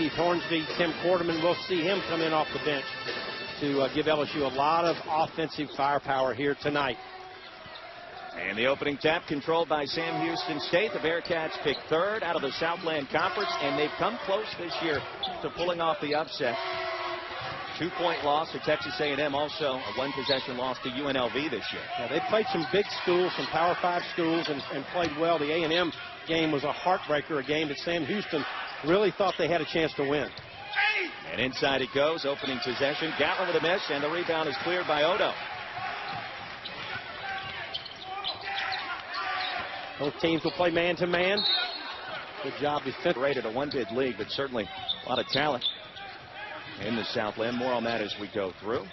Keith Hornsby, Tim Quarterman. We'll see him come in off the bench to give LSU a lot of offensive firepower here tonight. And the opening tap controlled by Sam Houston State. The Bearcats pick third out of the Southland Conference, and they've come close this year to pulling off the upset. 2-point loss to Texas A&M, also a one-possession loss to UNLV this year. Yeah, they played some big schools, some Power 5 schools, and played well. The A&M game was a heartbreaker, a game that Sam Houston really thought they had a chance to win. And inside it goes, opening possession. Gatlin with a miss, and the rebound is cleared by Odo. Both teams will play man-to-man. Good job defensively. Rated a one-bid league, but certainly a lot of talent in the Southland. More on that as we go through.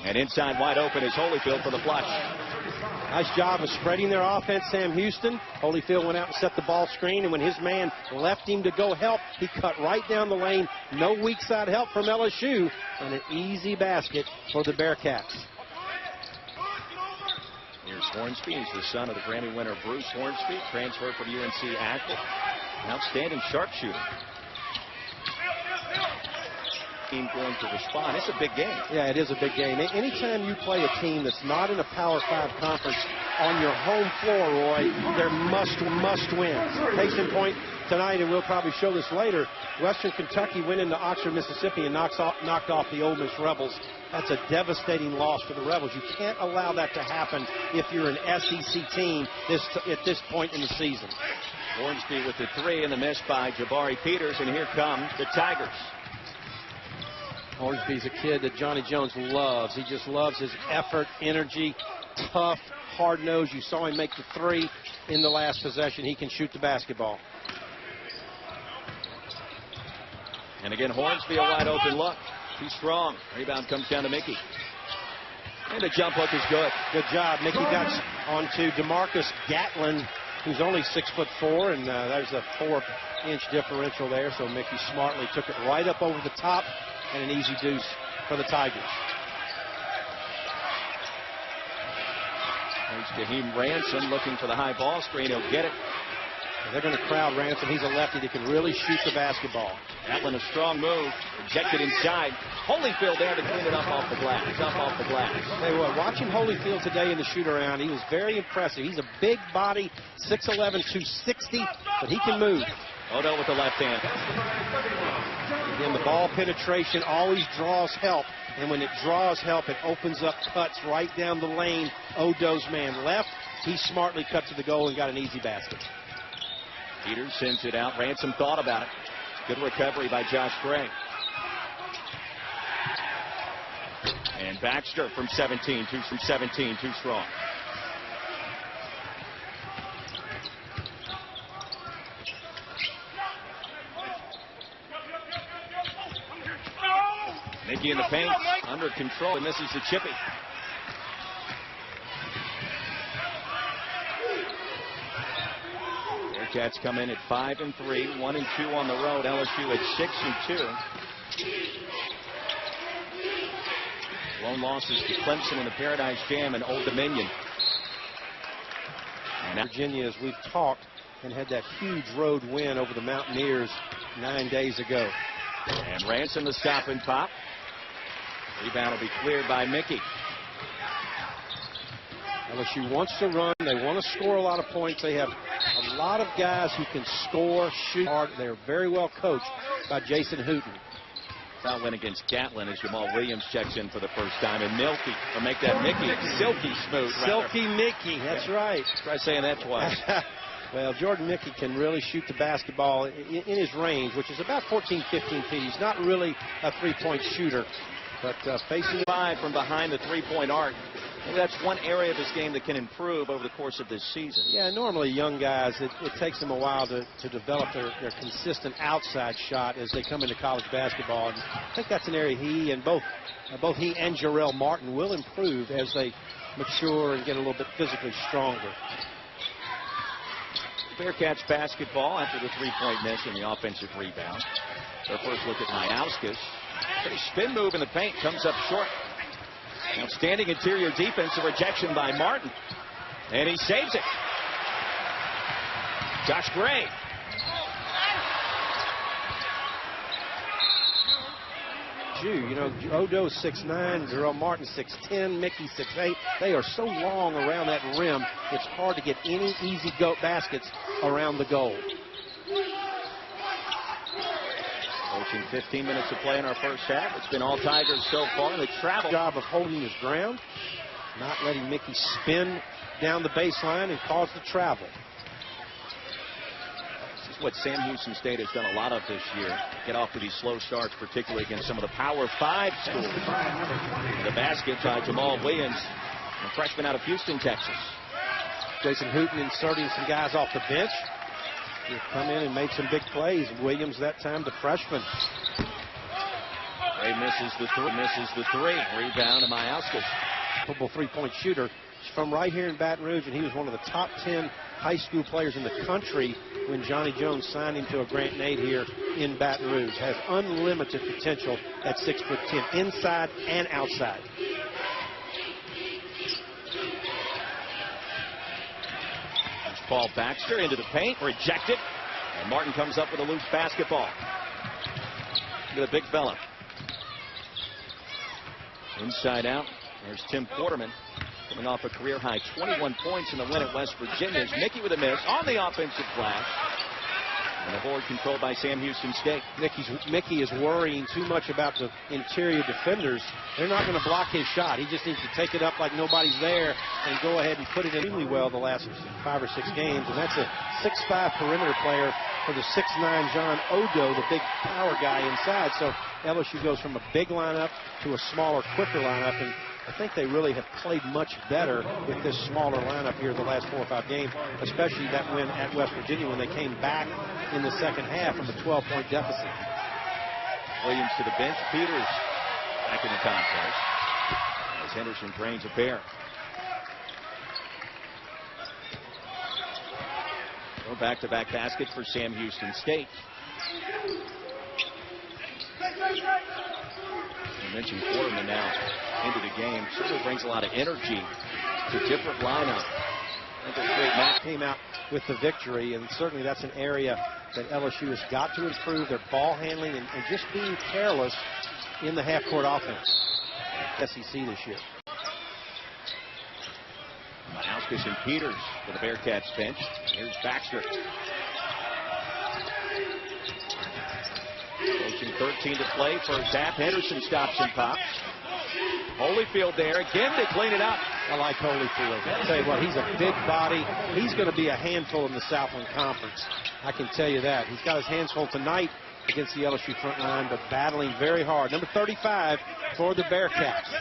And inside wide open is Holyfield for the flush. Nice job of spreading their offense, Sam Houston. Holyfield went out and set the ball screen, and when his man left him to go help, he cut right down the lane. No weak side help from LSU, and an easy basket for the Bearcats. Here's Hornsby. He's the son of the Grammy winner Bruce Hornsby, transferred from UNC Akron. Outstanding sharpshooter. Team going to respond. It's a big game. Yeah, it is a big game. Anytime you play a team that's not in a Power 5 conference on your home floor, Roy, they're must wins. Case in point tonight, and we'll probably show this later, Western Kentucky went into Oxford, Mississippi and knocked off the Ole Miss Rebels. That's a devastating loss for the Rebels. You can't allow that to happen if you're an SEC team at this point in the season. Hornsby with the three and the miss by Jabari Peters, and here come the Tigers. Hornsby's a kid that Johnny Jones loves. He just loves his effort, energy, tough, hard-nosed. You saw him make the three in the last possession. He can shoot the basketball. And again, Hornsby, a wide open look. He's strong. Rebound comes down to Mickey. And the jump hook is good. Good job. Mickey got onto DeMarcus Gatlin, who's only 6'4", and there's a 4-inch differential there. So Mickey smartly took it right up over the top, and an easy deuce for the Tigers. There's Jaheim Ransom looking for the high ball screen. He'll get it. They're going to crowd Ransom. He's a lefty that can really shoot the basketball. Gatlin, a strong move. Ejected inside. Holyfield there to clean it up off the glass. Hey, well, watching Holyfield today in the shoot-around, he was very impressive. He's a big body, 6'11", 260, but he can move. Odo with the left hand. Again, the ball penetration always draws help, and when it draws help, it opens up cuts right down the lane. Odo's man left. He smartly cut to the goal and got an easy basket. Peters sends it out. Ransom thought about it. Good recovery by Josh Gray. And Baxter from 17, too strong. Mickey in the paint, under control, and misses the chippy. Bearcats come in at 5-3, 1-2 on the road. LSU at 6-2. Lone losses to Clemson and the Paradise Jam and Old Dominion. And Virginia, as we've talked, and had that huge road win over the Mountaineers 9 days ago. And Ransom the stop and pop. Rebound will be cleared by Mickey. LSU wants to run. They want to score a lot of points. They have a lot of guys who can score, shoot hard. They're very well coached by Jason Hooten. Foul win against Gatlin as Jamal Williams checks in for the first time. And Milky, or make that Mickey, Silky Smooth. Silky Mickey, that's right. Try saying that twice. Well, Jordan Mickey can really shoot the basketball in his range, which is about 14, 15 feet. He's not really a three-point shooter, but facing 5 from behind the three-point arc. Maybe that's one area of his game that can improve over the course of this season. Yeah, normally young guys, it takes them a while to develop their consistent outside shot as they come into college basketball. And I think that's an area he and both he and Jarrell Martin will improve as they mature and get a little bit physically stronger. Bearcats basketball after the three-point miss and the offensive rebound. Their first look at Niauskas. Pretty spin move in the paint, comes up short. Outstanding interior defense, a rejection by Martin. And he saves it. Josh Gray. LSU. You know, Odo's 6'9", Jerome Martin 6'10", Mickey 6'8". They are so long around that rim, it's hard to get any easy baskets around the goal. Approaching 15 minutes of play in our first half. It's been all Tigers so far. The travel job of holding his ground, not letting Mickey spin down the baseline and cause the travel. This is what Sam Houston State has done a lot of this year. Get off to these slow starts, particularly against some of the Power 5 schools. The basket by Jamal Williams, a freshman out of Houston, Texas. Jason Hooten inserting some guys off the bench. He's come in and made some big plays. Williams that time, the freshman. Ray misses the three. Rebound to Mayauskas. Football three-point shooter. He's from right here in Baton Rouge, and he was one of the top 10 high school players in the country when Johnny Jones signed him to a Grant and Aid here in Baton Rouge. Has unlimited potential at 6'10", inside and outside. Paul Baxter into the paint, rejected, and Martin comes up with a loose basketball. Look at the big fella. Inside out, there's Tim Quarterman coming off a career-high 21 points in the win at West Virginia. Mickey with a miss on the offensive glass. And the board controlled by Sam Houston State. Mickey is worrying too much about the interior defenders. They're not going to block his shot. He just needs to take it up like nobody's there and go ahead and put it in really well the last 5 or 6 games. And that's a 6'5" perimeter player for the 6'9" John Odo, the big power guy inside. So LSU goes from a big lineup to a smaller, quicker lineup. And I think they really have played much better with this smaller lineup here the last 4 or 5 games, especially that win at West Virginia when they came back in the second half from a 12-point deficit. Williams to the bench. Peters back in the contest as Henderson drains a pair. No back-to-back baskets for Sam Houston State. You mentioned Quarterman now into the game. Certainly brings a lot of energy to different lineup. I think a great match. Came out with the victory, and certainly that's an area that LSU has got to improve their ball handling and just being careless in the half-court offense. SEC this year. Mayauskas and Peters for the Bearcats bench. Here's Baxter. Approaching 13 to play. First half. Henderson stops and pops. Holyfield there again to clean it up. I like Holyfield. I'll tell you what, he's a big body. He's going to be a handful in the Southland Conference. I can tell you that. He's got his hands full tonight against the LSU front line, but battling very hard. Number 35 for the Bearcats.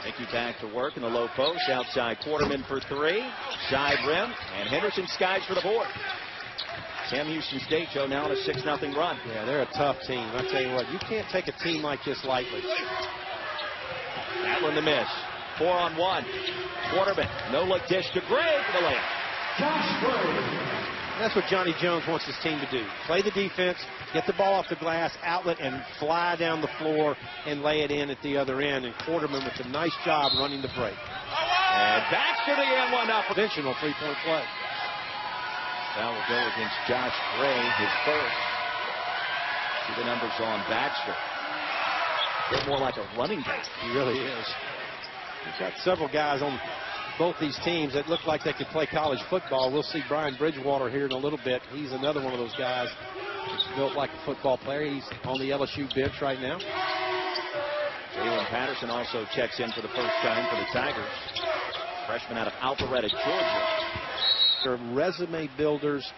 Mickey back to work in the low post. Outside Quarterman for 3. Side rim, and Henderson skies for the board. Sam Houston State, Joe, now on a 6-0 run. Yeah, they're a tough team. I tell you what, you can't take a team like this lightly. That one the miss. 4-on-1. Quarterman, no-look dish to Gray for the layup. That's what Johnny Jones wants his team to do. Play the defense, get the ball off the glass, outlet, and fly down the floor and lay it in at the other end. And Quarterman with a nice job running the break. And back to the end, one up. Conventional three-point play. That will go against Josh Gray, his first. See the numbers on Baxter. A bit more like a running back. He really is. He's got several guys on both these teams that look like they could play college football. We'll see Brian Bridgewater here in a little bit. He's another one of those guys that's built like a football player. He's on the LSU bench right now. Jalen Patterson also checks in for the first time for the Tigers. Freshman out of Alpharetta, Georgia. They're resume builders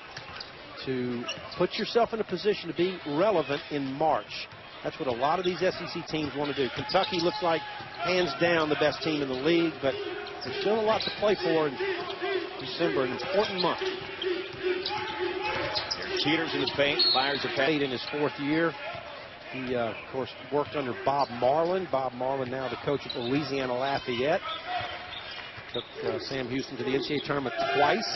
to put yourself in a position to be relevant in March. That's what a lot of these SEC teams want to do. Kentucky looks like hands down the best team in the league, but there's still a lot to play for in December, an important month. There's Peters in the paint, fires a pass. In his 4th year, he, of course, worked under Bob Marlin. Bob Marlin now the coach at Louisiana Lafayette. Took Sam Houston to the NCAA tournament twice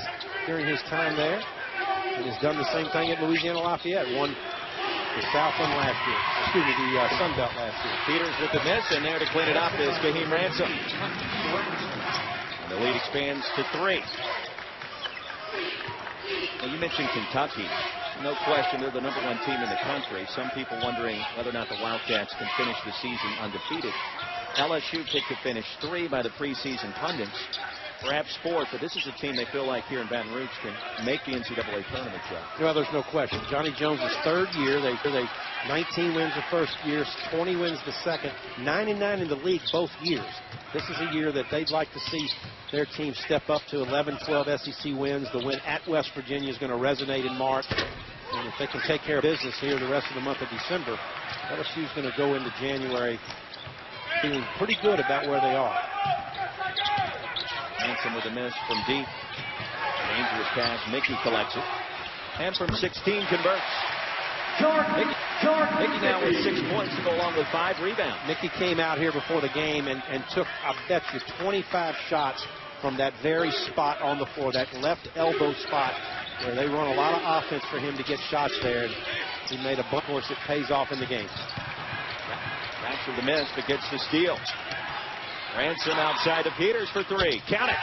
during his time there, and has done the same thing at Louisiana Lafayette. Won the Southland last year. Excuse me, the Sun Belt last year. Peters with the miss, and there to clean it up is Kaheem Ransom. And the lead expands to 3. Well, you mentioned Kentucky. No question, they're the #1 team in the country. Some people wondering whether or not the Wildcats can finish the season undefeated. LSU picked to finish 3 by the preseason pundits, perhaps 4th, but this is a team they feel like here in Baton Rouge can make the NCAA tournament, Joe. Well, there's no question. Johnny Jones' 3rd year. They 19 wins the first year, 20 wins the second, 9-9 in the league both years. This is a year that they'd like to see their team step up to 11-12 SEC wins. The win at West Virginia is going to resonate in March. And if they can take care of business here the rest of the month of December, LSU is going to go into January feeling pretty good about where they are. Ransom with a miss from deep. Dangerous pass. Mickey collects it. And from 16 converts. Mickey now with 6 points to go along with 5 rebounds. Mickey came out here before the game and took, I bet you, 25 shots from that very spot on the floor, that left elbow spot where they run a lot of offense for him to get shots there. And he made a bunch that pays off in the game. Backs with the miss, but gets the steal. Ransom outside to Peters for 3. Count it.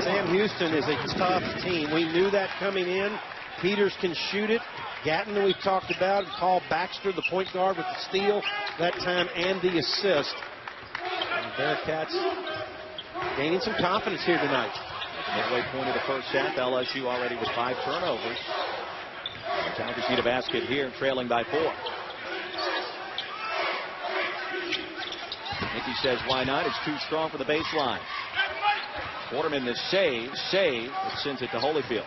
Sam Houston is a tough team. We knew that coming in. Peters can shoot it. Gatton, we've talked about. Paul Baxter, the point guard, with the steal that time and the assist. And the Bearcats gaining some confidence here tonight. Midway point of the first half, LSU already with 5 turnovers. The Tigers need a basket here, trailing by 4. Mickey says, why not? It's too strong for the baseline. Waterman, the save, but sends it to Holyfield.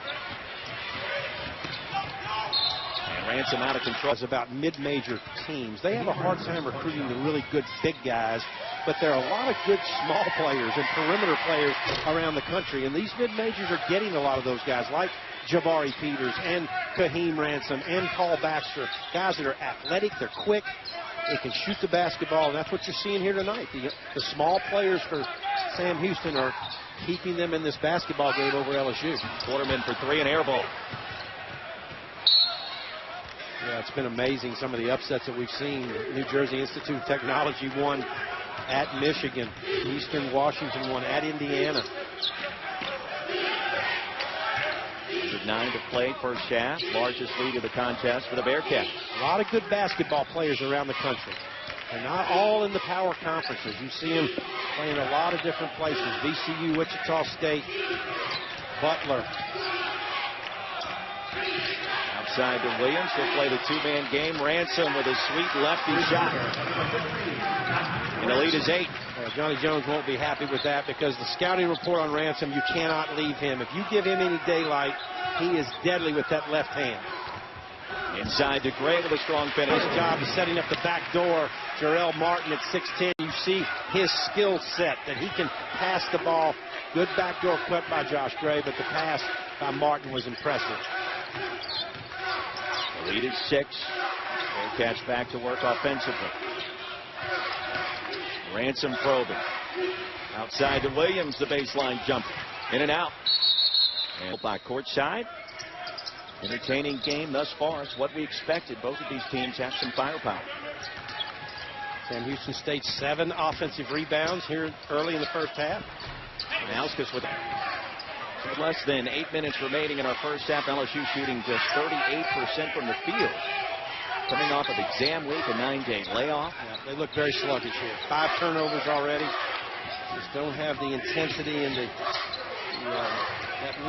And Ransom out of control. It's about mid-major teams. They have a hard time recruiting the really good big guys, but there are a lot of good small players and perimeter players around the country, and these mid-majors are getting a lot of those guys like Jabari Peters and Kaheem Ransom and Paul Baxter, guys that are athletic, they're quick, they can shoot the basketball, and that's what you're seeing here tonight. The small players for Sam Houston are keeping them in this basketball game over LSU. Waterman for 3, and air ball. Yeah, it's been amazing, some of the upsets that we've seen. New Jersey Institute of Technology won at Michigan. Eastern Washington won at Indiana. 9 to play first half. Largest lead of the contest for the Bearcats. A lot of good basketball players around the country. They're not all in the power conferences. You see them playing a lot of different places. VCU, Wichita State, Butler. Outside to Williams. They'll play the 2-man game. Ransom with a sweet lefty shot. And the lead is 8. Johnny Jones won't be happy with that because the scouting report on Ransom, you cannot leave him. If you give him any daylight, he is deadly with that left hand. Inside to Gray with a strong finish. His job is setting up the back door. Jarrell Martin at 6'10". You see his skill set that he can pass the ball. Good backdoor cut by Josh Gray, but the pass by Martin was impressive. The lead is 6. Bearcats back to work offensively. Ransom probing. Outside to Williams, the baseline jumper. In and out. And by courtside. Entertaining game thus far. It's what we expected. Both of these teams have some firepower. Sam Houston State 7 offensive rebounds here early in the first half. Nauskas with less than 8 minutes remaining in our first half. LSU shooting just 38% from the field. Coming off of exam week, a 9-day layoff. Yeah, they look very sluggish here. 5 turnovers already. Just don't have the intensity and that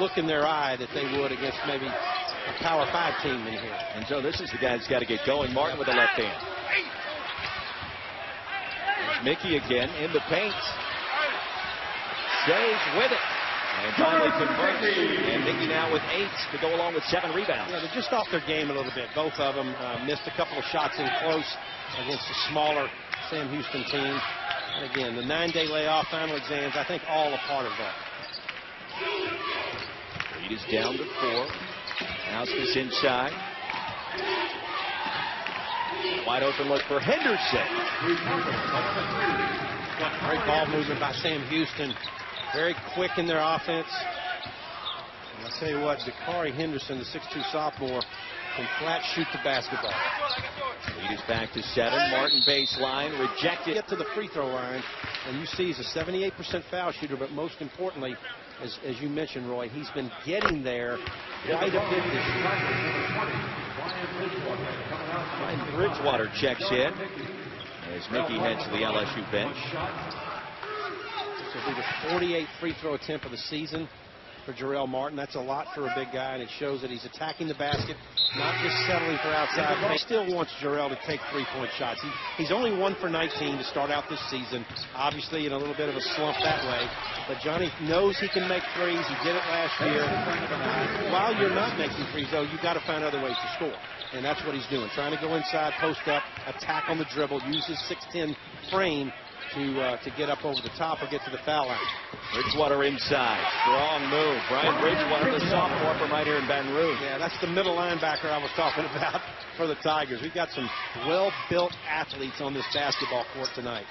look in their eye that they would against maybe a Power 5 team in here. And so this is the guy that's got to get going. Martin with the left hand. There's Mickey again in the paint. Stays with it. And finally converts. And Mickey now with 8 to go along with 7 rebounds. Yeah, they're just off their game a little bit. Both of them missed a couple of shots in close against a smaller Sam Houston team. And again, the 9-day layoff, final exams, I think all a part of that. Lead is down to 4. Nauskas inside. Wide open look for Henderson. Great ball movement by Sam Houston. Very quick in their offense. And I'll tell you what, Jabari Henderson, the 6'2 sophomore, can flat shoot the basketball. Lead is back to 7. Martin baseline, rejected. Get to the free throw line, and you see he's a 78% foul shooter, but most importantly, as you mentioned, Roy, he's been getting there quite a bit this year. Brian Bridgewater checks in as Mickey heads to the LSU bench. This will be the 48th free throw attempt of the season for Jarrell Martin. That's a lot for a big guy, and it shows that he's attacking the basket, not just settling for outside. He still wants Jarrell to take three-point shots. He's only 1 for 19 to start out this season. Obviously in a little bit of a slump that way, but Johnny knows he can make threes. He did it last year. While you're not making threes, though, you've got to find other ways to score, and that's what he's doing. Trying to go inside, post up, attack on the dribble, use his 6'10" frame to get up over the top or get to the foul line. Bridgewater inside. Strong move. Brian Bridgewater, the sophomore from right here in Baton Rouge. Yeah, that's the middle linebacker I was talking about for the Tigers. We've got some well-built athletes on this basketball court tonight.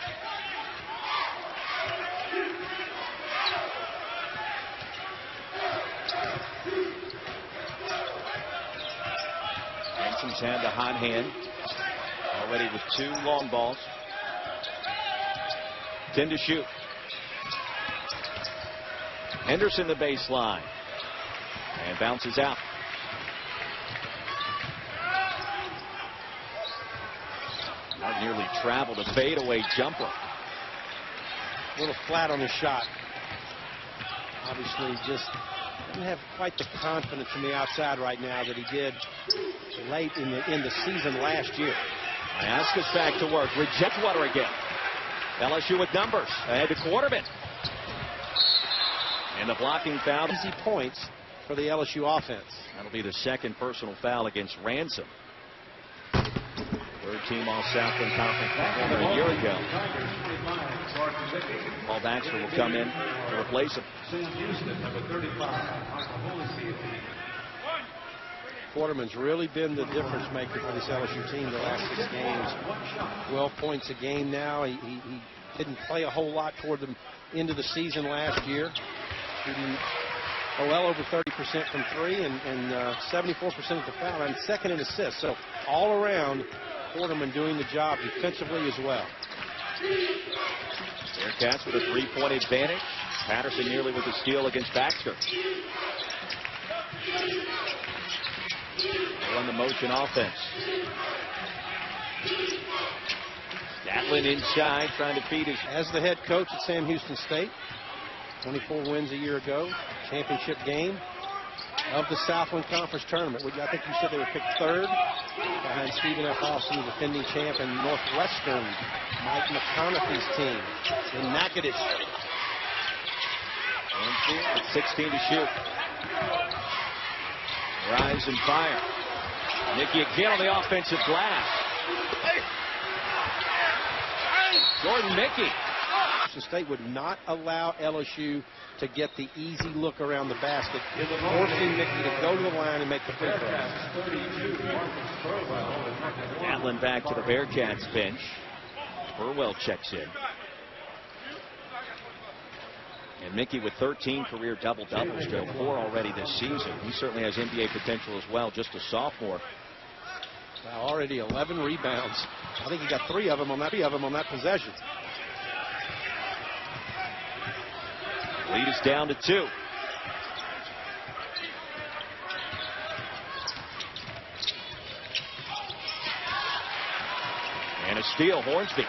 Hanson's had the hot hand. Already with 2 long balls. 10 to shoot. Henderson the baseline. And bounces out. Not nearly traveled a fadeaway jumper. A little flat on the shot. Obviously just doesn't have quite the confidence from the outside right now that he did late in the season last year. Iaska's back to work. Rejects Water again. LSU with numbers. Ahead to Quarterman. And the blocking foul. Easy points for the LSU offense. That'll be the 2nd personal foul against Ransom. 3rd team all Southland Conference a year ago. Paul Baxter will come in to replace him. Quarterman's really been the difference maker for this LSU team the last 6 games. 12 points a game now. He didn't play a whole lot toward the end of the season last year. Shooting well over 30% from 3 and 74% at the foul line, 2nd in assists. So all around, Quarterman doing the job defensively as well. Bearcats with a 3-point advantage. Patterson nearly with a steal against Baxter. On the motion offense. Gatlin inside trying to feed his. As the head coach at Sam Houston State, 24 wins a year ago, championship game of the Southland Conference Tournament. I think you said they were picked 3rd behind Stephen F. Austin, the defending champ, and Northwestern, Mike McConaughey's team in Natchitoches. 16 to shoot. Rise and fire. Mickey again on the offensive glass. Jordan Mickey. Washington State would not allow LSU to get the easy look around the basket, forcing Mickey to go to the line and make the free throws. Gatlin back to the Bearcats bench. Burwell checks in. And Mickey with 13 career double-doubles, 4 already this season. He certainly has NBA potential as well, just a sophomore. Now already 11 rebounds. I think he got 3 of them on that possession. Lead is down to 2. And a steal, Hornsby.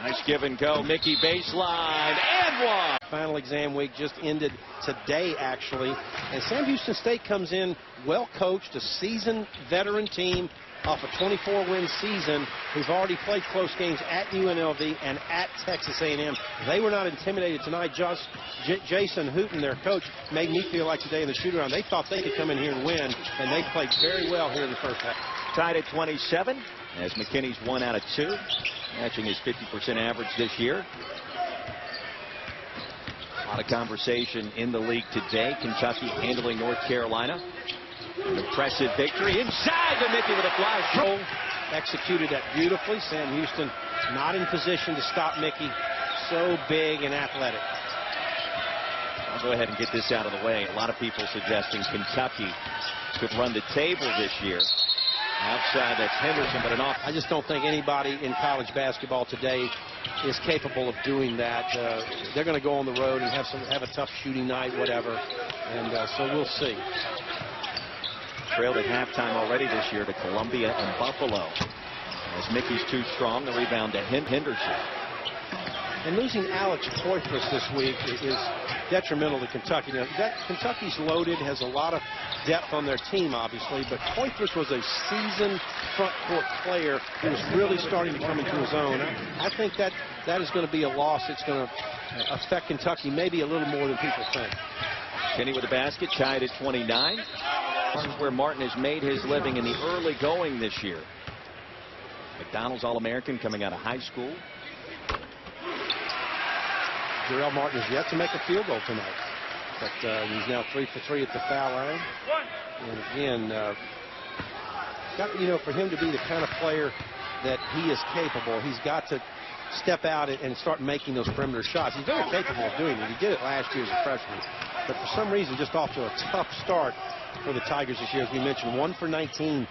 Nice give and go. Mickey baseline and 1. Final exam week just ended today, actually. And Sam Houston State comes in well coached, a seasoned veteran team off a 24-win season who've already played close games at UNLV and at Texas A&M. They were not intimidated tonight. Jason Hooten, their coach, made me feel like today in the shoot-around they thought they could come in here and win, and they played very well here in the first half. Tied at 27 as McKinney's 1 out of 2, matching his 50% average this year. A lot of conversation in the league today. Kentucky handling North Carolina. An impressive victory inside to Mickey with a flash. executed that beautifully. Sam Houston not in position to stop Mickey. So big and athletic. I'll go ahead and get this out of the way. A lot of people suggesting Kentucky could run the table this year. Outside, that's Henderson, but an off. I just don't think anybody in college basketball today is capable of doing that. They're going to go on the road and have a tough shooting night, whatever. And so we'll see. Trailed at halftime already this year to Columbia and Buffalo. As Mickey's too strong, the rebound to Henderson. And losing Alex Poitras this week is detrimental to Kentucky. Now, Kentucky's loaded, has a lot of depth on their team, obviously, but Poitras was a seasoned front court player who was really starting to come into his own. I think that is going to be a loss. It's going to affect Kentucky maybe a little more than people think. Kenny with the basket, tied at 29. This is where Martin has made his living in the early going this year. McDonald's All-American coming out of high school. Jarrell Martin is yet to make a field goal tonight, but he's now 3 for 3 at the foul line. And again, for him to be the kind of player that he is capable, he's got to step out and start making those perimeter shots. He's very capable of doing it. He did it last year as a freshman, but for some reason, just off to a tough start for the Tigers this year. As we mentioned, 1 for 19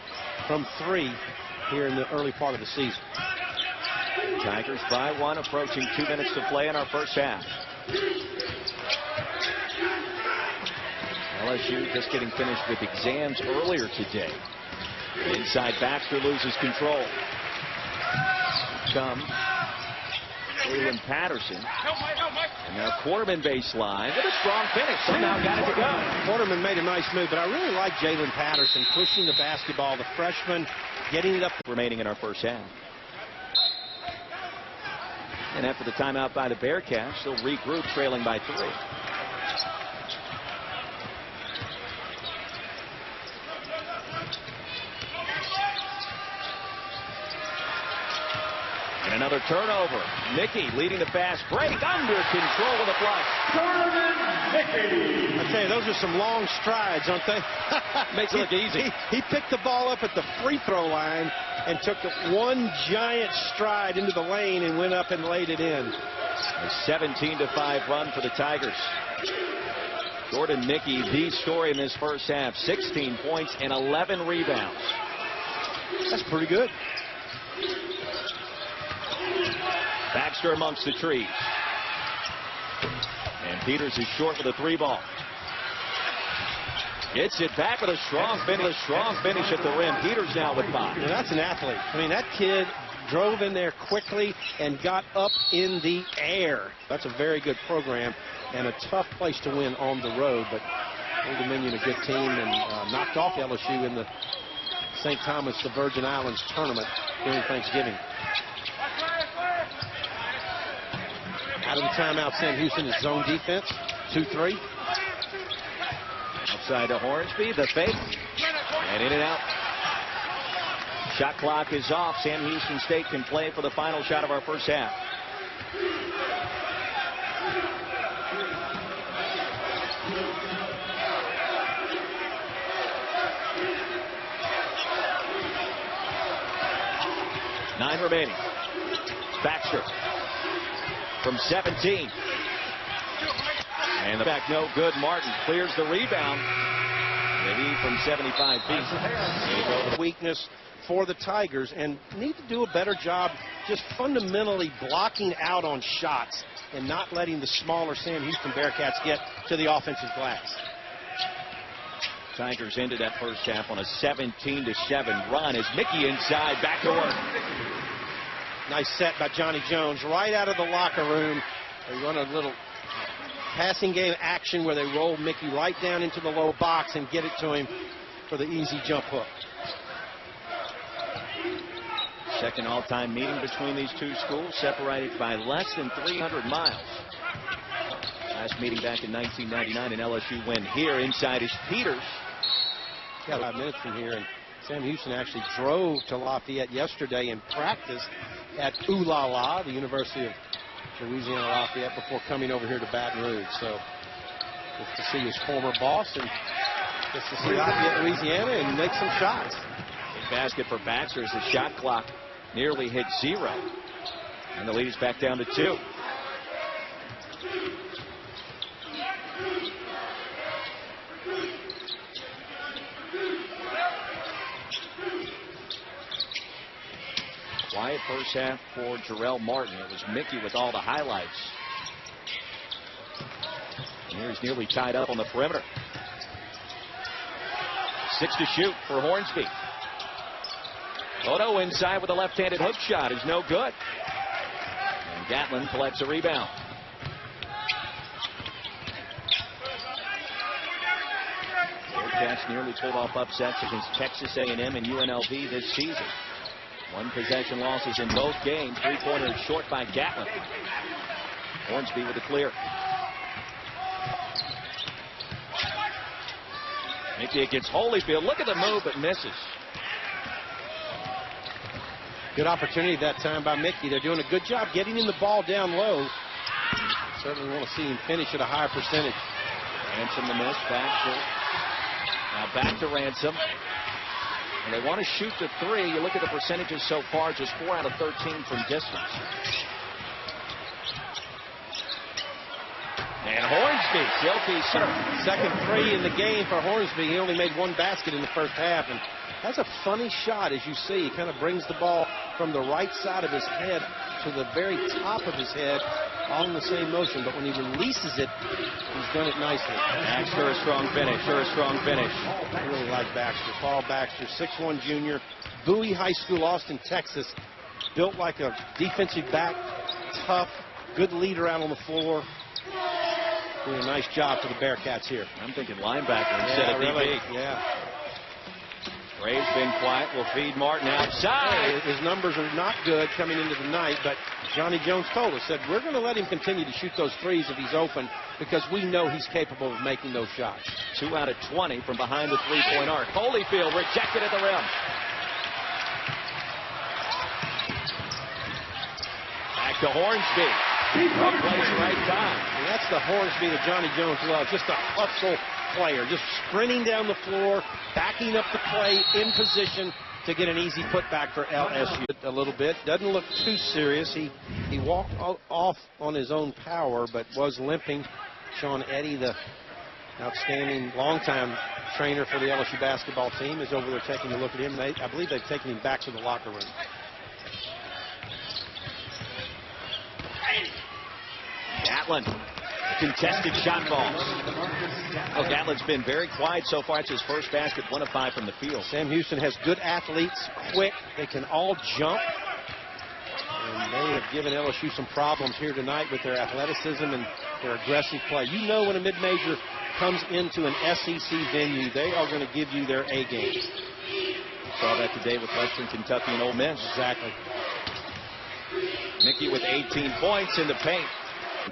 from 3 here in the early part of the season. Tigers by 1, approaching 2 minutes to play in our first half. LSU just getting finished with exams earlier today. Inside, Baxter loses control. Come Jalen Patterson. And now Quarterman baseline with a strong finish. Somehow got it to go. Quarterman made a nice move, but I really like Jalen Patterson pushing the basketball. The freshman getting it up. Remaining in our first half. And after the timeout by the Bearcats, they'll regroup, trailing by 3. And another turnover. Mickey leading the fast break, under control with a flush. I tell you, those are some long strides, aren't they? Makes it look easy. He picked the ball up at the free throw line and took one giant stride into the lane and went up and laid it in. A 17-5 run for the Tigers. Jordan Mickey, the story in this first half. 16 points and 11 rebounds. That's pretty good. Baxter amongst the trees. And Peters is short with a 3-ball. Gets it back with a strong finish at the rim. Peters now with 5. Yeah, that's an athlete. I mean, that kid drove in there quickly and got up in the air. That's a very good program and a tough place to win on the road. But Old Dominion, a good team, and knocked off LSU in the St. Thomas, the Virgin Islands tournament during Thanksgiving. Out of the timeout, Sam Houston is zone defense. 2-3. Outside to Hornsby, the fake, and in and out. Shot clock is off. Sam Houston State can play for the final shot of our first half. Nine remaining. Baxter from 17. And the back no good. Martin clears the rebound. Maybe from 75 feet. Weakness for the Tigers, and need to do a better job just fundamentally blocking out on shots and not letting the smaller Sam Houston Bearcats get to the offensive glass. Tigers ended that first half on a 17-7 run as Mickey inside, back to work. Nice set by Johnny Jones right out of the locker room. They run a little passing game action where they roll Mickey right down into the low box and get it to him for the easy jump hook. Second all-time meeting between these two schools, separated by less than 300 miles. Last meeting back in 1999, an LSU win. Here inside is Peters. Got 5 minutes from here, and Sam Houston actually drove to Lafayette yesterday and practiced at ULA, the University of Louisiana Lafayette, before coming over here to Baton Rouge. So just to see his former boss and just to see Lafayette, Louisiana, and make some shots. basket for Baxter as the shot clock nearly hit 0. And the lead is back down to 2. Quiet first half for Jarrell Martin. It was Mickey with all the highlights. And here's nearly tied up on the perimeter. 6 to shoot for Hornsby. Odo inside with a left-handed hook shot is no good. And Gatlin collects a rebound. Bearcats nearly pulled off upsets against Texas A&M and UNLV this season. 1 possession losses in both games. 3-pointers short by Gatlin. Hornsby with a clear. Mickey against Holyfield. Look at the move, but misses. Good opportunity that time by Mickey. They're doing a good job getting him the ball down low. Certainly want to see him finish at a higher percentage. Ransom the miss. Baxter. Now back to Ransom. And they want to shoot the 3. You look at the percentages so far, just 4 out of 13 from distance. And Hornsby, Silky second 3 in the game for Hornsby. He only made 1 basket in the first half. And that's a funny shot, as you see. He kind of brings the ball from the right side of his head to the very top of his head, all in the same motion. But when he releases it, he's done it nicely. Baxter, a strong finish. I really like Baxter. Paul Baxter, 6'1" junior, Bowie High School, Austin, Texas. Built like a defensive back, tough, good leader out on the floor. Doing a nice job for the Bearcats here. I'm thinking linebacker instead of DB. Yeah. Ray's been quiet. Will feed Martin outside. His numbers are not good coming into the night, but Johnny Jones told us that we're going to let him continue to shoot those threes if he's open because we know he's capable of making those shots. 2 out of 20 from behind the three-point arc. Holyfield rejected at the rim. Back to Hornsby. Right place, right time. And that's the Hornsby that Johnny Jones loves. Just a hustle player, just sprinting down the floor, backing up the play in position to get an easy putback for LSU. A little bit. Doesn't look too serious. He walked off on his own power, but was limping. Sean Eddy, the outstanding longtime trainer for the LSU basketball team, is over there taking a look at him. I believe they've taken him back to the locker room. Gatlin, contested shot balls. Oh, Gatlin's been very quiet so far. It's his first basket, 1 of 5 from the field. Sam Houston has good athletes, quick. They can all jump. And they have given LSU some problems here tonight with their athleticism and their aggressive play. You know when a mid-major comes into an SEC venue, they are going to give you their A game. Saw that today with Western Kentucky and Ole Miss. Exactly. Mickey with 18 points in the paint.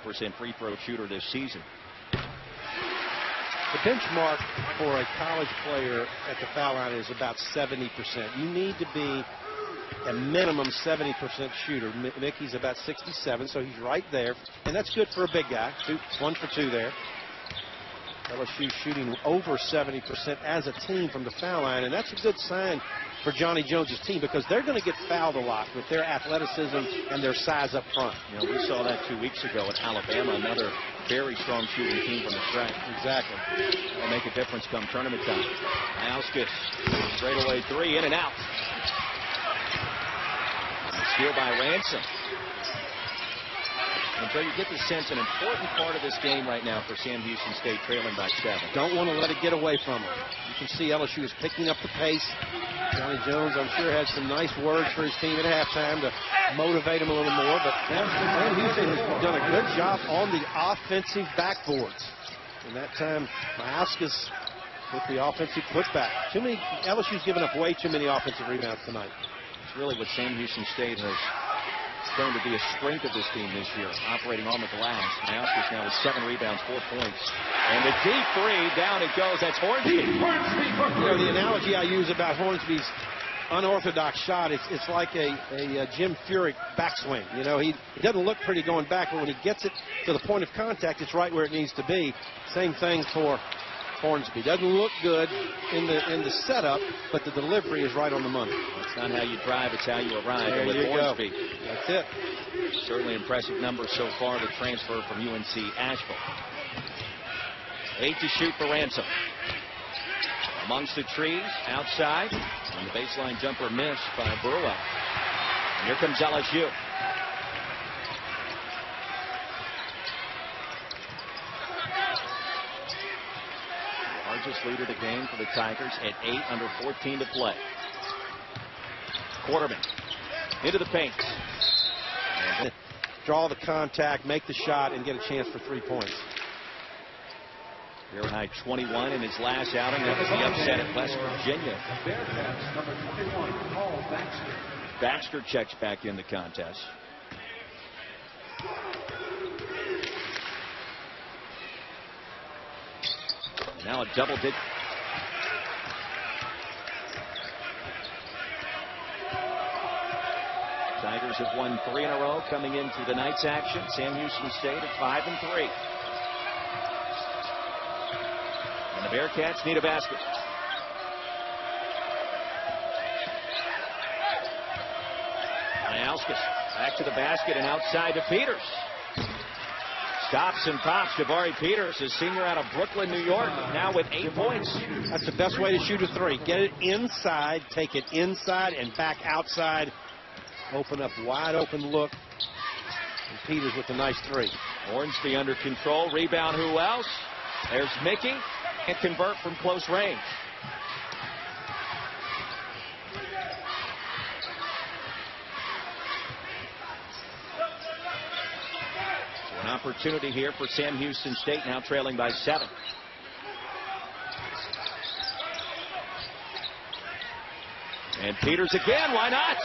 10% free throw shooter this season. The benchmark for a college player at the foul line is about 70%. You need to be a minimum 70% shooter. Mickey's about 67, so he's right there. And that's good for a big guy. 1 for 2 there. LSU shooting over 70% as a team from the foul line, and that's a good sign for Johnny Jones' team because they're going to get fouled a lot with their athleticism and their size up front. You know, we saw that 2 weeks ago at Alabama, another very strong shooting team from the stretch. Exactly. They'll make a difference come tournament time. Mauskas, straightaway 3, in and out. Steal by Ransom. And so you get the sense an important part of this game right now for Sam Houston State trailing by 7. Don't want to let it get away from them. You can see LSU is picking up the pace. Johnny Jones, I'm sure, had some nice words for his team at halftime to motivate him a little more. But Sam Houston has done a good job on the offensive backboards. And that time, Mauskas with the offensive putback. LSU's given up way too many offensive rebounds tonight. It's really what Sam Houston State has going to be a strength of this team this year, operating on the glass. Mauskas now with 7 rebounds, 4 points. And the deep 3, down it goes. That's Hornsby. You know, the analogy I use about Hornsby's unorthodox shot, it's like a Jim Furyk backswing. You know, he doesn't look pretty going back, but when he gets it to the point of contact, it's right where it needs to be. Same thing for Hornsby. Doesn't look good in the setup, but the delivery is right on the money. It's not how you drive, it's how you arrive. There and with you Hornsby, go. That's it. certainly impressive numbers so far, the transfer from UNC Asheville. 8 to shoot for Ransom. Amongst the trees, outside, and the baseline jumper missed by Burwell. And here comes LSU. The largest lead of the game for the Tigers at 8 under 14 to play. Quarterman into the paint. And draw the contact, make the shot, and get a chance for 3 points. Career high 21 in his last outing. That was the upset at West Virginia. Baxter checks back in the contest. Now a double digit. Tigers have won 3 in a row coming into the night's action. Sam Houston State at 5-3. And the Bearcats need a basket. Mayauskas back to the basket and outside to Peters. Stops and pops. Jabari Peters, a senior out of Brooklyn, New York, now with 8 points. That's the best way to shoot a 3. Get it inside, take it inside and back outside. Open up, wide open look. And Peters with a nice 3. Hornsby under control. Rebound, who else? There's Mickey. And convert from close range. So an opportunity here for Sam Houston State, now trailing by 7. And Peters again, why not?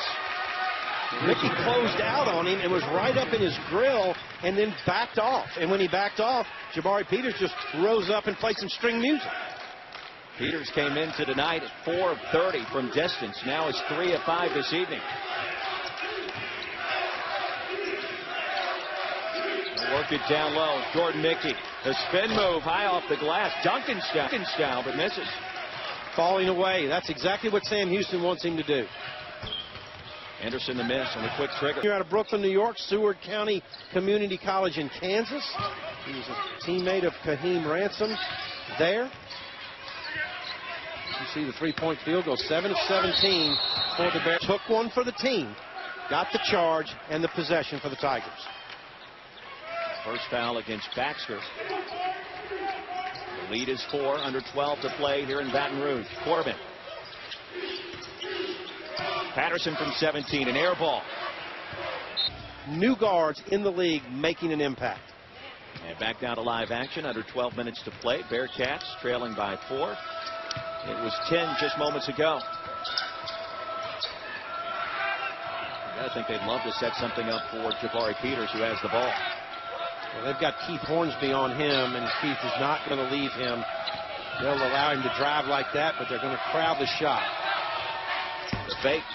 Mickey closed out on him and was right up in his grill and then backed off. And when he backed off, Jabari Peters just rose up and played some string music. Peters came into tonight at 4 of 30 from distance. Now is 3 of 5 this evening. Work it down low. Jordan Mickey. The spin move high off the glass. Duncan style, but misses. Falling away. That's exactly what Sam Houston wants him to do. Anderson the miss on the quick trigger. Here out of Brooklyn, New York, Seward County Community College in Kansas. He was a teammate of Kaheem Ransom there. You see the 3-point field goal, 7 of 17 for the Bears. Took one for the team, got the charge and the possession for the Tigers. First foul against Baxter. The lead is 4, under 12 to play here in Baton Rouge. Quarterman. Patterson from 17, an air ball. New guards in the league making an impact. And back down to live action, under 12 minutes to play. Bearcats trailing by 4. It was 10 just moments ago. I think they'd love to set something up for Jabari Peters, who has the ball. Well, they've got Keith Hornsby on him, and Keith is not going to leave him. They'll allow him to drive like that, but they're going to crowd the shot. The fake,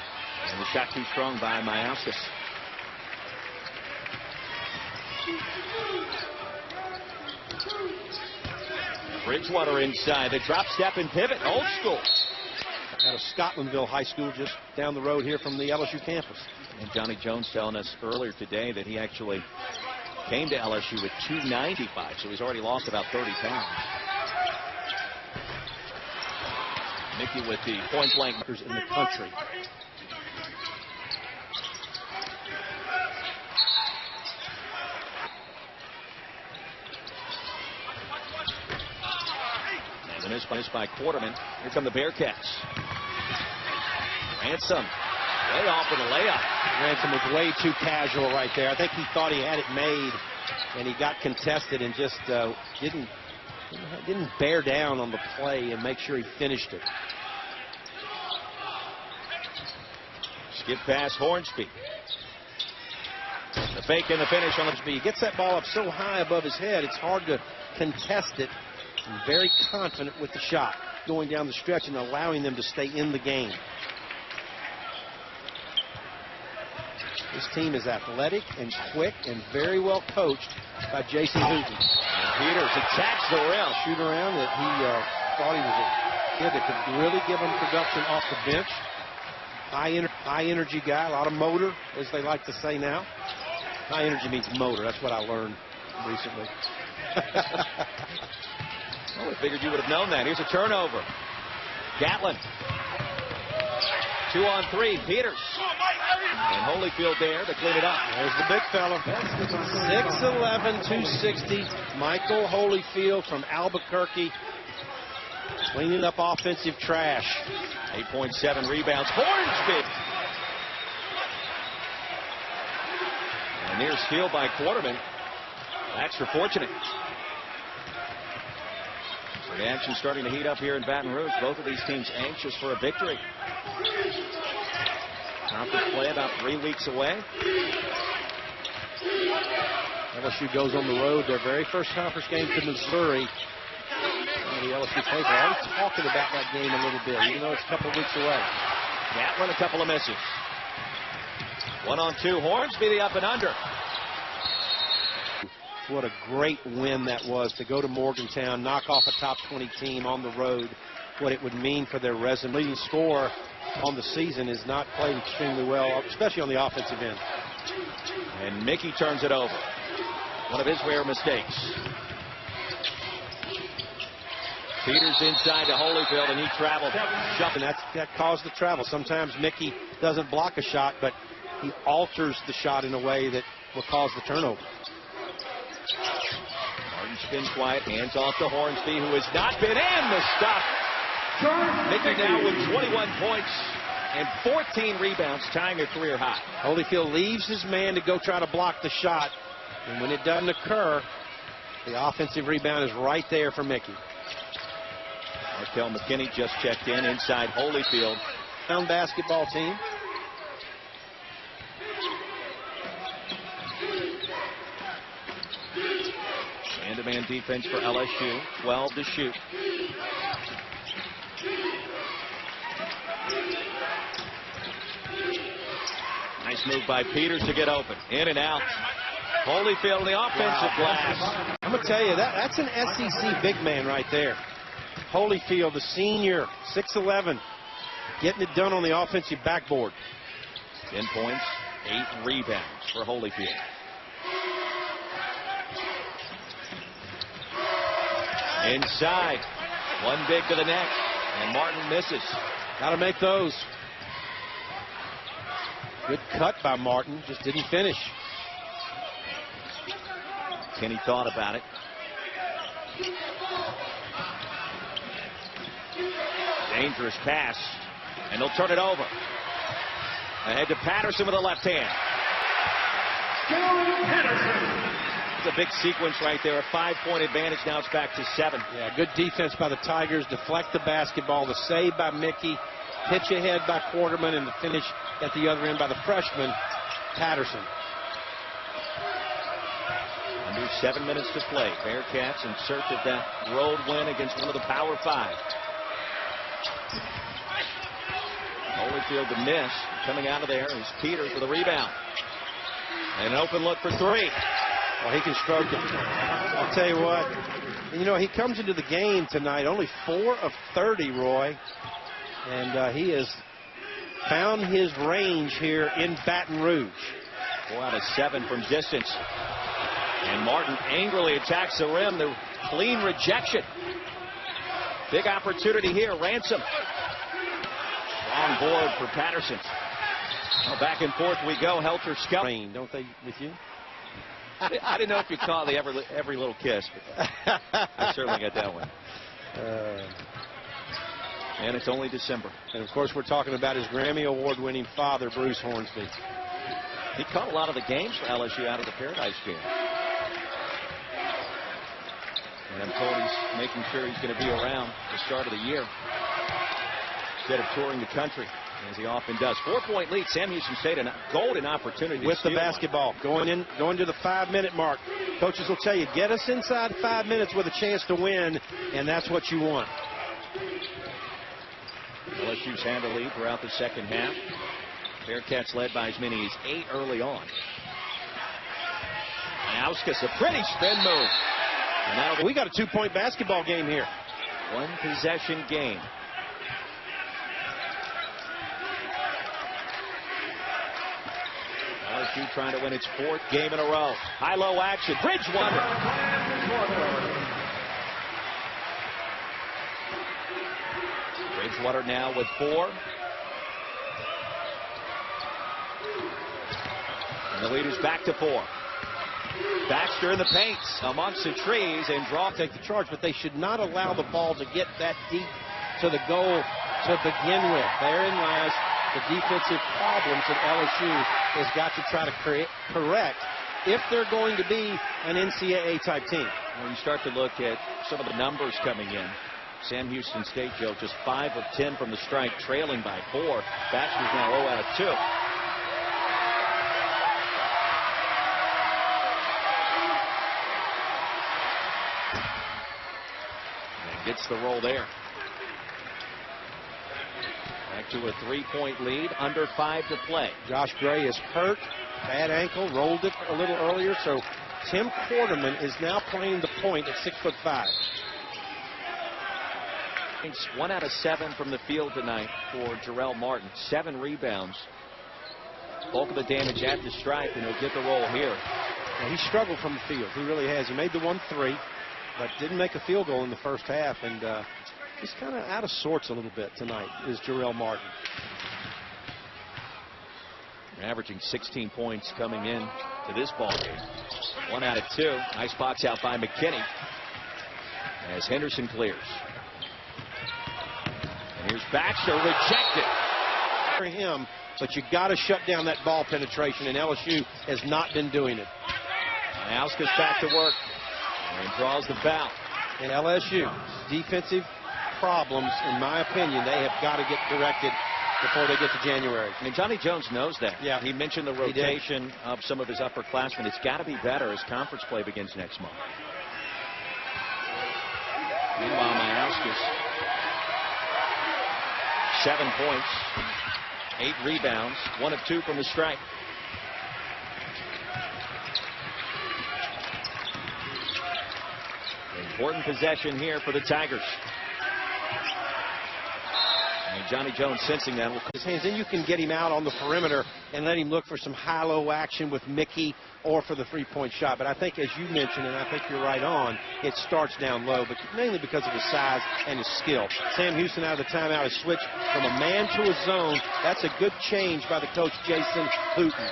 and the shot too strong by Mayauskas. Bridgewater inside, the drop step and pivot, old school. Out of Scotlandville High School, just down the road here from the LSU campus. And Johnny Jones telling us earlier today that he actually came to LSU with 295, so he's already lost about 30 pounds. Mickey with the point blank in the country. And the miss by Quarterman. Here come the Bearcats. Ransom way off with a layup. Ransom was way too casual right there. I think he thought he had it made, and he got contested and just didn't bear down on the play and make sure he finished it. Skip pass Hornsby. The fake and the finish on Hornsby. He gets that ball up so high above his head, it's hard to contest it. And very confident with the shot, going down the stretch and allowing them to stay in the game. This team is athletic and quick and very well coached by Jason Hooten. Peters attacks the rim. Shoot around that he thought he was a kid that could really give him production off the bench. High energy guy, a lot of motor, as they like to say now. High energy means motor. That's what I learned recently. Well, I figured you would have known that. Here's a turnover. Gatlin. 2 on 3. Peters. And Holyfield there to clean it up. There's the big fella. 6'11", 260. Michael Holyfield from Albuquerque. Cleaning up offensive trash. 8.7 rebounds. Hornsby. And near steal by Quarterman. Extra fortunate. So the action starting to heat up here in Baton Rouge. Both of these teams anxious for a victory. Conference play about 3 weeks away. LSU goes on the road. Their very first conference game to Missouri. The LSU paper already talking about that game a little bit, even though it's a couple of weeks away. Gatlin, a couple of misses. 1 on 2. Hornsby, the up and under. What a great win that was to go to Morgantown, knock off a top 20 team on the road. What it would mean for their resume. Leading scorer on the season is not played extremely well, especially on the offensive end. And Mickey turns it over. One of his rare mistakes. Peters inside to Holyfield, and he traveled. And that caused the travel. Sometimes Mickey doesn't block a shot, but he alters the shot in a way that will cause the turnover. Martin spins quiet, hands off to Hornsby, who has not been in the stop. Mickey now with 21 points and 14 rebounds, tying a career high. Holyfield leaves his man to go try to block the shot, and when it doesn't occur, the offensive rebound is right there for Mickey. Markel McKinney just checked in inside Holyfield. Down basketball team. Man-to-man defense for LSU. 12 to shoot. Nice move by Peters to get open. In and out. Holyfield in the offensive glass. I'm going to tell you, that's an SEC big man right there. Holyfield, the senior, 6'11", getting it done on the offensive backboard. 10 points, 8 rebounds for Holyfield. Inside, one big to the net, and Martin misses. Got to make those. Good cut by Martin, just didn't finish. Kenny thought about it. Dangerous pass, and they'll turn it over. Ahead to Patterson with the left hand. It's a big sequence right there. A 5-point advantage. Now it's back to 7. Yeah, good defense by the Tigers. Deflect the basketball. The save by Mickey. Pitch ahead by Quarterman, and the finish at the other end by the freshman, Patterson. Under 7 minutes to play. Bearcats in search of that road win against one of the Power 5. Holyfield to miss. Coming out of there is Peters with a rebound. And an open look for 3. Well, he can stroke it. I'll tell you what. You know, he comes into the game tonight only 4 of 30, Roy. And he has found his range here in Baton Rouge. 4 out of 7 from distance. And Martin angrily attacks the rim. The clean rejection. Big opportunity here. Ransom. Strong board for Patterson. Well, back and forth we go. Helter Skelter. Don't they with you? I didn't know if you caught the every little kiss, but I certainly got that one. And it's only December. And of course, we're talking about his Grammy Award-winning father, Bruce Hornsby. He caught a lot of the games for LSU out of the Paradise game. And I'm told he's making sure he's going to be around the start of the year instead of touring the country, as he often does. 4-point lead, Sam Houston State, a golden opportunity with the basketball going to the 5-minute mark. Coaches will tell you, get us inside 5 minutes with a chance to win, and that's what you want. LSU's had the lead throughout the second half. Bearcats led by as many as 8 early on. Nauskas, a pretty spin move. And we got a 2-point basketball game here. One possession game. LSU trying to win its 4th game in a row. High-low action. Bridgewater. Bridgewater now with 4. And the lead is back to 4. Baxter in the paint amongst the trees and take the charge, but they should not allow the ball to get that deep to the goal to begin with. Therein lies the defensive problems that LSU has got to try to correct if they're going to be an NCAA type team. When you start to look at some of the numbers coming in, Sam Houston State, Joe, just 5 of 10 from the strike, trailing by 4. Baxter's now 0 out of 2. Gets the roll there. Back to a 3-point lead, under 5 to play. Josh Gray is hurt, bad ankle, rolled it a little earlier, so Tim Quarterman is now playing the point at 6'5". 1 out of 7 from the field tonight for Jarrell Martin. 7 rebounds. Bulk of the damage at the stripe, and he'll get the roll here. Now, he struggled from the field. He really has. He made the 1 3. But didn't make a field goal in the first half, and he's kind of out of sorts a little bit tonight, is Jarrell Martin. Averaging 16 points coming in to this ball game. 1 out of 2. Nice box out by McKinney as Henderson clears. And here's Baxter, rejected. For him, but you got to shut down that ball penetration, and LSU has not been doing it. Mauskas back to work. And draws the foul. And LSU, defensive problems, in my opinion, they have got to get corrected before they get to January. I mean, Johnny Jones knows that. Yeah. He mentioned the rotation of some of his upperclassmen. It's got to be better as conference play begins next month. Meanwhile, Mauskas, 7 points, 8 rebounds, 1 of 2 from the strike. Important possession here for the Tigers. And Johnny Jones sensing that. His hands, then you can get him out on the perimeter and let him look for some high-low action with Mickey or for the 3-point shot. But I think, as you mentioned, and I think you're right on, it starts down low, but mainly because of his size and his skill. Sam Houston out of the timeout has switched from a man to a zone. That's a good change by the coach, Jason Hooten.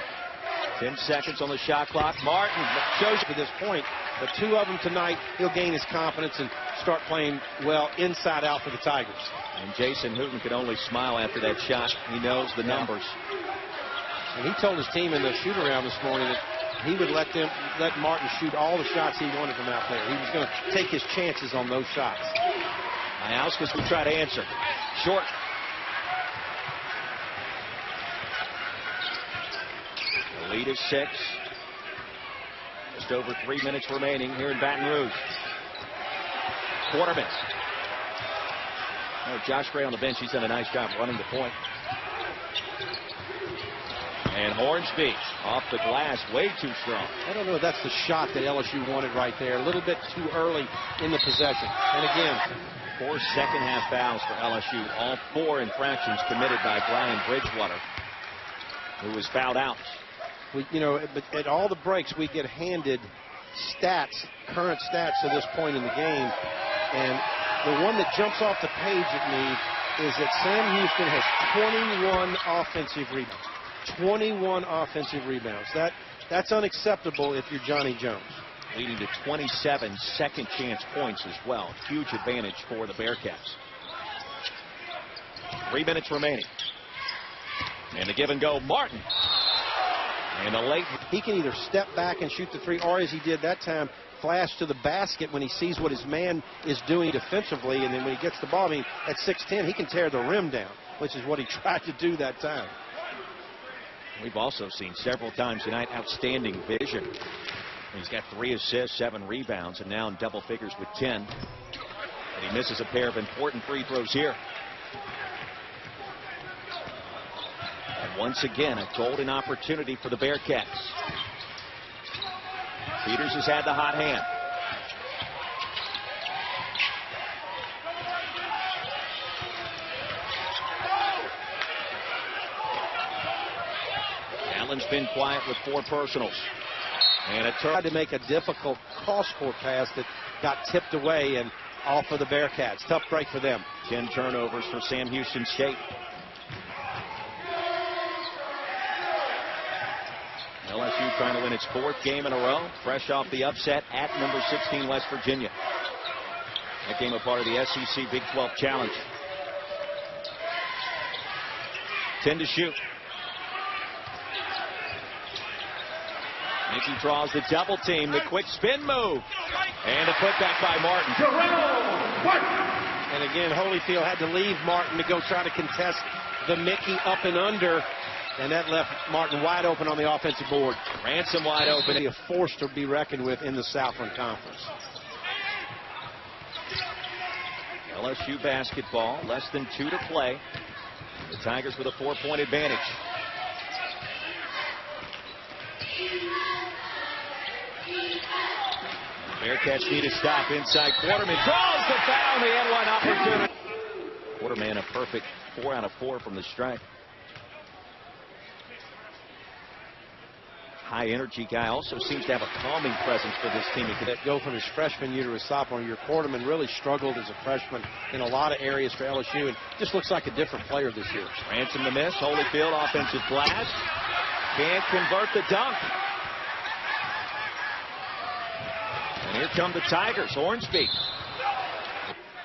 10 seconds on the shot clock. Martin shows to this point, but 2 of them tonight, he'll gain his confidence and start playing well inside out for the Tigers. And Jason Hooten could only smile after that shot. He knows the numbers. And he told his team in the shoot-around this morning that he would let Martin shoot all the shots he wanted from out there. He was going to take his chances on those shots. Mauskas will try to answer. Short. The lead is 6. Just over 3 minutes remaining here in Baton Rouge. Quarterman. Oh, Josh Gray on the bench. He's done a nice job running the point. And Hornsby off the glass, way too strong. I don't know if that's the shot that LSU wanted right there. A little bit too early in the possession. And again, 4 second-half fouls for LSU. All 4 infractions committed by Brian Bridgewater, who was fouled out. At all the breaks, we get handed stats, current stats to this point in the game. And the one that jumps off the page at me is that Sam Houston has 21 offensive rebounds. 21 offensive rebounds. That's unacceptable if you're Johnny Jones. Leading to 27 second chance points as well. Huge advantage for the Bearcats. 3 minutes remaining. And the give and go, Martin. And a late. He can either step back and shoot the 3, or as he did that time, flash to the basket when he sees what his man is doing defensively, and then when he gets the ball, at 6'10", he can tear the rim down, which is what he tried to do that time. We've also seen several times tonight outstanding vision. He's got 3 assists, 7 rebounds, and now in double figures with 10. And he misses a pair of important free throws here. And once again, a golden opportunity for the Bearcats. Peters has had the hot hand. Gatlin's been quiet with 4 personals. And it tried to make a difficult cross-court pass that got tipped away and off of the Bearcats. Tough break for them. 10 turnovers for Sam Houston State. LSU trying to win its 4th game in a row, fresh off the upset at number 16 West Virginia. That game a part of the SEC Big 12 Challenge. 10 to shoot. Mickey draws the double team, the quick spin move, and a putback by Martin. And again, Holyfield had to leave Martin to go try to contest the Mickey up and under, and that left Martin wide open on the offensive board. Ransom wide open. A force to be reckoned with in the Southland Conference. LSU basketball, less than 2 to play. The Tigers with a 4-point advantage. Bearcats need a stop inside. Quarterman draws the foul. He had one opportunity. Quarterman a perfect 4 out of 4 from the stripe. High energy guy, also seems to have a calming presence for this team. That go from his freshman year to his sophomore year. Quarterman really struggled as a freshman in a lot of areas for LSU and just looks like a different player this year. Ransom to miss. Holyfield offensive glass. Can't convert the dunk. And here come the Tigers. Hornsby.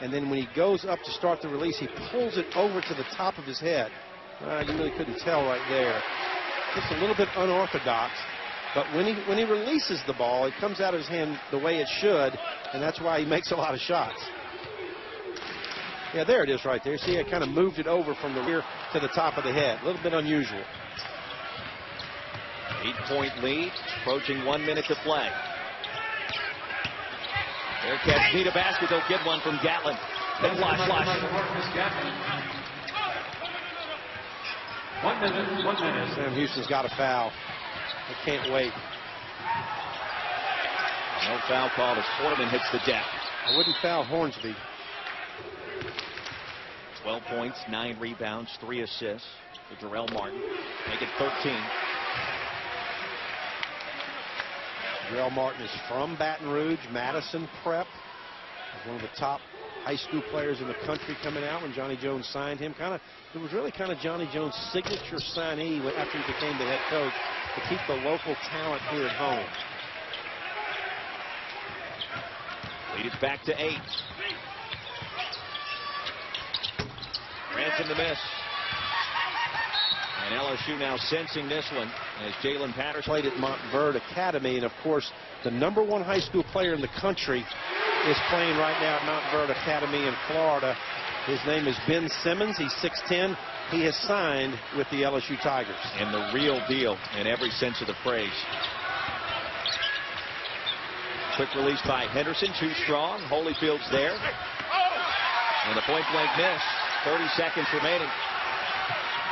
And then when he goes up to start the release, he pulls it over to the top of his head. You really couldn't tell right there. Just a little bit unorthodox. But when he releases the ball, it comes out of his hand the way it should, and that's why he makes a lot of shots. Yeah, there it is right there. See, I kind of moved it over from the rear to the top of the head. A little bit unusual. 8-point lead, approaching 1 minute to play. Bearcats need a basket. They'll get one from Gatlin. Then flash. 1 minute, 1 minute. Sam Houston's got a foul. They can't wait. No foul call as Quarterman hits the deck. I wouldn't foul Hornsby. 12 points, 9 rebounds, 3 assists for Jarrell Martin. Make it 13. Jarrell Martin is from Baton Rouge, Madison Prep. One of the top high school players in the country coming out when Johnny Jones signed him. It was really kind of Johnny Jones' signature signee after he became the head coach to keep the local talent here at home. Lead is back to 8. Ransom to miss. And LSU now sensing this one as Jalen Patterson played at Montverde Academy, and of course the #1 high school player in the country is playing right now at Montverde Academy in Florida. His name is Ben Simmons. He's 6'10". He has signed with the LSU Tigers. And the real deal in every sense of the phrase. Quick release by Henderson, too strong. Holyfield's there. And the point-blank miss. 30 seconds remaining.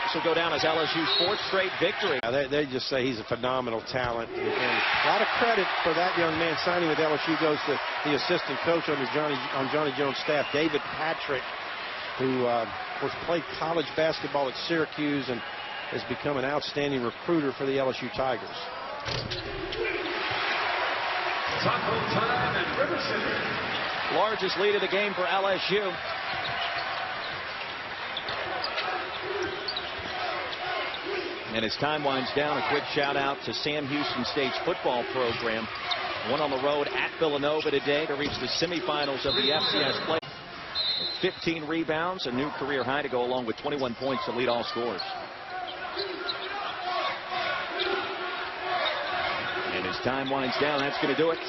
This will go down as LSU's 4th straight victory. They just say he's a phenomenal talent. And a lot of credit for that young man signing with LSU goes to the assistant coach on Johnny Jones' staff, David Patrick, who of course played college basketball at Syracuse and has become an outstanding recruiter for the LSU Tigers. Time at River City. Largest lead of the game for LSU. And as time winds down, a quick shout out to Sam Houston State's football program. Won on the road at Villanova today to reach the semifinals of the FCS play. 15 rebounds, a new career high to go along with 21 points to lead all scorers. And as time winds down, that's going to do it.